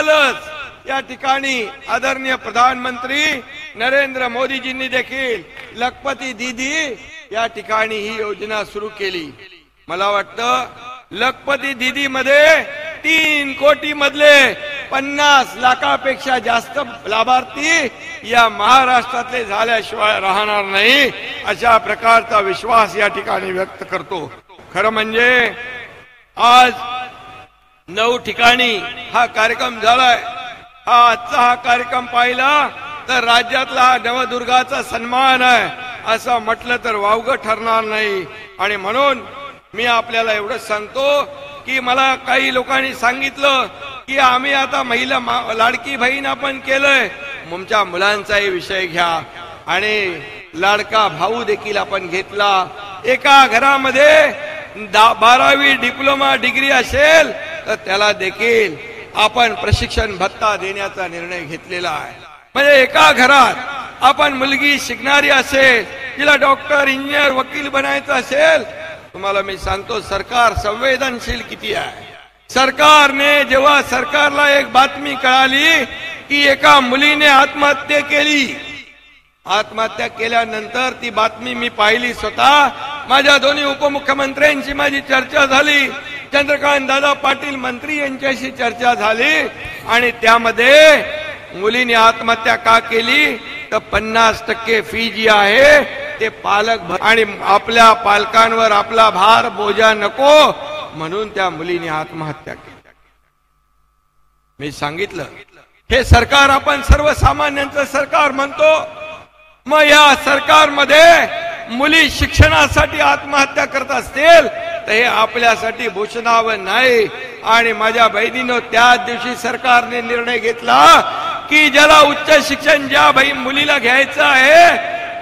कालच या ठिकाणी आदरणीय प्रधानमंत्री नरेंद्र मोदीजींनी देखील लखपती दीदी या ठिकाणी ही योजना सुरू केली। मला वाटतं लखपती दीदी मध्ये 3 कोटी मधले 50 लाखापेक्षा जास्त लाभार्थी या महाराष्ट्रातले झाल्याशिवाय राहणार नाही, अशा प्रकारचा विश्वास या ठिकाणी व्यक्त करतो। खरं म्हणजे आज 9 ठिकाणी हा कार्यक्रम झालाय। आजचा कार्यक्रम पाहिला तर राज्यातला हा नवदुर्गाचा सन्मान आहे असं म्हटलं तर वावगं ठरणार नाही। आणि म्हणून मी आपल्याला एवढं सांगतो की मला काही लोकांनी सांगितलं की आम्ही आता महिला लाडकी बहीण आपण केलंय, तुमच्या मुलांचाही विषय घ्या आणि लाडका भाऊ देखील आपण घेतला। एका घरामध्ये 12वी डिप्लोमा डिग्री असेल तर त्याला देखील आपण प्रशिक्षण भत्ता देण्याचा निर्णय घेतलेला आहे। म्हणजे एका घरात आपण मुलगी शिकणारी असेल, तिला डॉक्टर इंजिनियर वकील बनायचं असेल, तुम्हाला मी सांगतो सरकार संवेदनशील किती आहे। सरकारने जेव्हा सरकारला एक बातमी कळाली की एका मुलीने आत्महत्या केली, आत्महत्या केल्यानंतर ती बातमी मी पाहिली स्वतः। माझ्या दोन्ही उपमुख्यमंत्र्यांशी माझी चर्चा झाली, चंद्रकांत दादा पाटील मंत्री यांच्याशी चर्चा झाली आणि त्यामध्ये मुलीने आत्महत्या का केली तर 50% फी जी आहे ते पालक आणि आपल्या पालकांवर आपला भार बोजा नको म्हणून त्या मुलीने आत्महत्या केली। मी सांगितलं हे सरकार आपण सर्वसामान्यांचं सरकार म्हणतो, मग या सरकारमध्ये मुली शिक्षणासाठी आत्महत्या करत असतील तर हे आपल्यासाठी भूषणावं नाही। आणि माझ्या बहिणीनं त्याच दिवशी सरकारने निर्णय घेतला की ज्याला उच्च शिक्षण ज्या मुलीला घ्यायचं आहे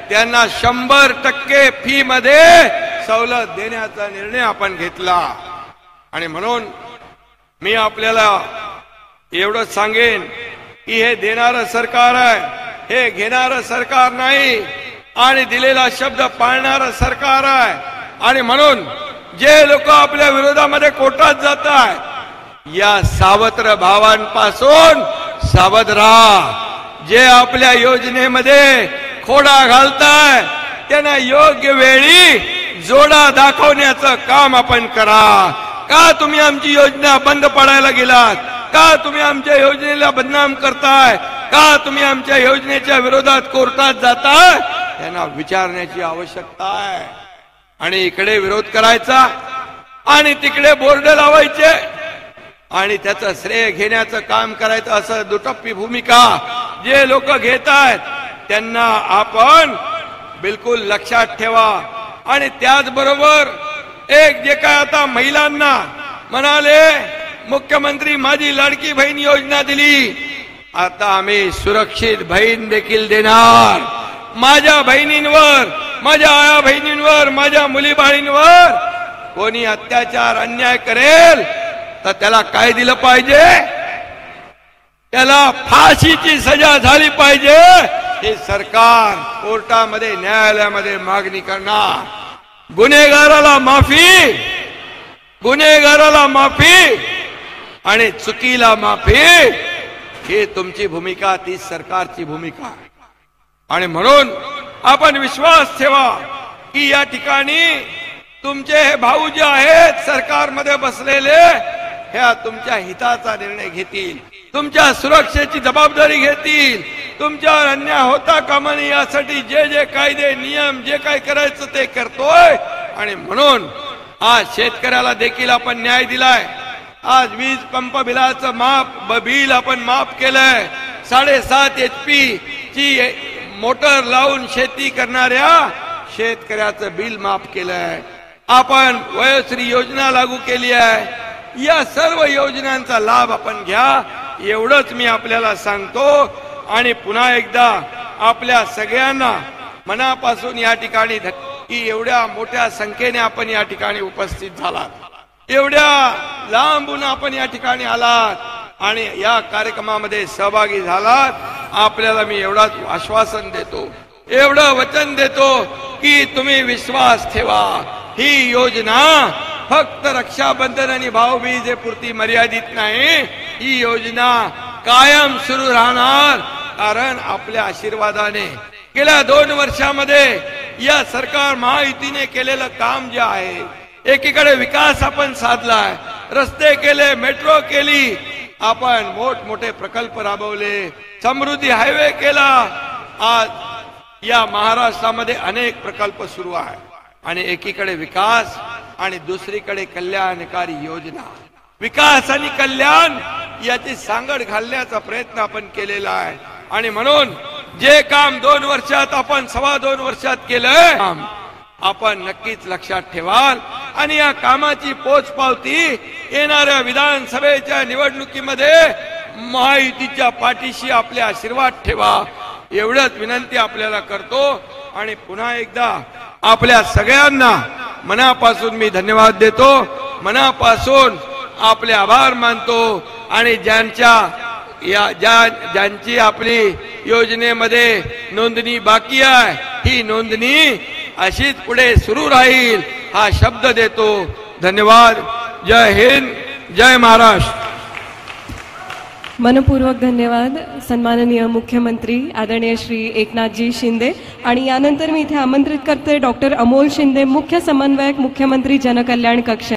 त्यांना 100% फी मध्ये सवलत देण्याचा निर्णय आपण घेतला। आणि म्हणून मी आपल्याला एवढं सांगेन की हे देणारं सरकार आहे, हे घेणारं सरकार नाही आणि दिलेला शब्द पाळणारं सरकार आहे। आणि म्हणून जे लोक आपल्या विरोधामध्ये कोर्टात जात आहेत या सावत्र भावांपासून सावध राहा। जे आपल्या योजनेमध्ये खोडा घालताय त्यांना योग्य वेळी जोडा दाखवण्याचं काम आपण करा। का तुम्ही आमची योजना बंद पडायला गेलात? का तुम्ही आमच्या योजनेला बदनाम करताय? का तुम्ही आमच्या योजनेच्या विरोधात कोर्टात जाताय? त्यांना विचारण्याची आवश्यकता आहे। आणि इकडे विरोध करायचा आणि तिकडे बोर्ड लावायचे आणि त्याचं श्रेय घेण्याचं काम करायचं, असं दुटप्पी भूमिका जे लोक घेत आहेत त्यांना आपण बिलकुल लक्षात ठेवा। आणि त्याचबरोबर एक जे काय आता महिलांना म्हणाले मुख्यमंत्री माझी लाडकी बहीण योजना दिली, आता आम्ही सुरक्षित बहीण देखील देणार। माझ्या बहिणींवर, माझ्या आया बहिणींवर, माझ्या मुली बाळींवर कोणी अत्याचार अन्याय करेल तर त्याला काय दिलं पाहिजे? त्याला फाशीची सजा झाली पाहिजे। हे सरकार कोर्टामध्ये न्यायालयामध्ये मागणी करणार। गुन्हेगाराला माफी, गुन्हेगाराला माफी आणि चुकीला माफी, ही तुमची भूमिका, ती सरकारची भूमिका। आणि म्हणून आपण विश्वास ठेवा की या ठिकाणी तुमचे हे भाऊ जे आहेत सरकारमध्ये बसलेले ह्या तुमच्या हिताचा निर्णय घेतील, तुमच्या सुरक्षेची जबाबदारी घेतील, तुमच्यावर अन्याय होता कामा नये यासाठी जे जे कायदे नियम जे काय करायचं ते करतोय। आणि म्हणून आज शेतकऱ्याला देखील आपण न्याय दिलाय। आज वीज पंप बिलाचं बिल आपण माफ केलंय। 7.5 HP ची मोटर लावून शेती करणाऱ्या शेतकऱ्याचं बिल माफ केलंय। आपण वयोश्री योजना लागू केली आहे। या सर्व योजनांचा लाभ आपण घ्या, एवढंच मी आपल्याला सांगतो। आणि पुन्हा एकदा आपल्या सगळ्यांना मनापासून या ठिकाणी की एवढ्या मोठ्या संख्येने आपण या ठिकाणी उपस्थित झालात, एवढ्या लांबून आपण या ठिकाणी आलात आणि या कार्यक्रमामध्ये सहभागी झालात। आपल्याला मी एवढाच आश्वासन देतो, एवढं वचन देतो की तुम्ही विश्वास ठेवा। ही योजना फक्त रक्षाबंधन आणि भाऊबीजे पुरती मर्यादित नाही, ही योजना कायम सुरू राहणार, कारण आपल्या आशीर्वादाने गेल्या 2 वर्षामध्ये या सरकार महायुतीने केलेलं काम जे आहे, एकीकडे विकास आपण साधलाय, रस्ते केले, मेट्रो केली, आपण मोठमोठे प्रकल्प राबवले, समृद्धी हायवे केला, आज या महाराष्ट्रामध्ये अनेक प्रकल्प सुरू आहे आणि एकीकडे विकास आणि दुसरीकडे कल्याणकारी योजना, विकास आणि कल्याण याची सांगड घालण्याचा प्रयत्न आपण केलेला आहे आणि म्हणून जे काम 2 वर्षात आपण 2.25 वर्षात केलंय आपण नक्कीच लक्षात ठेवाल आणि या कामाची पोचपावती येणाऱ्या विधानसभेच्या निवडणुकीमध्ये महायुतीच्या पाठीशी आपले आशीर्वाद ठेवा एवढंच विनंती आपल्याला करतो आणि पुन्हा एकदा आपल्या सगळ्यांना मनापासून मी धन्यवाद देतो, मनापासून आपले आभार मानतो आणि ज्यांची आपली योजनेमध्ये नोंदणी बाकी आहे ही नोंदणी अशीच पुढे सुरू राहील हा शब्द देतो। धन्यवाद। जय हिंद, जय महाराष्ट्र। मनपूर्वक धन्यवाद सन्माननीय मुख्यमंत्री आदरणीय श्री एकनाथजी शिंदे। आणि यानंतर मी इथे आमंत्रित करते डॉक्टर अमोल शिंदे, मुख्य समन्वयक मुख्यमंत्री जनकल्याण कक्ष।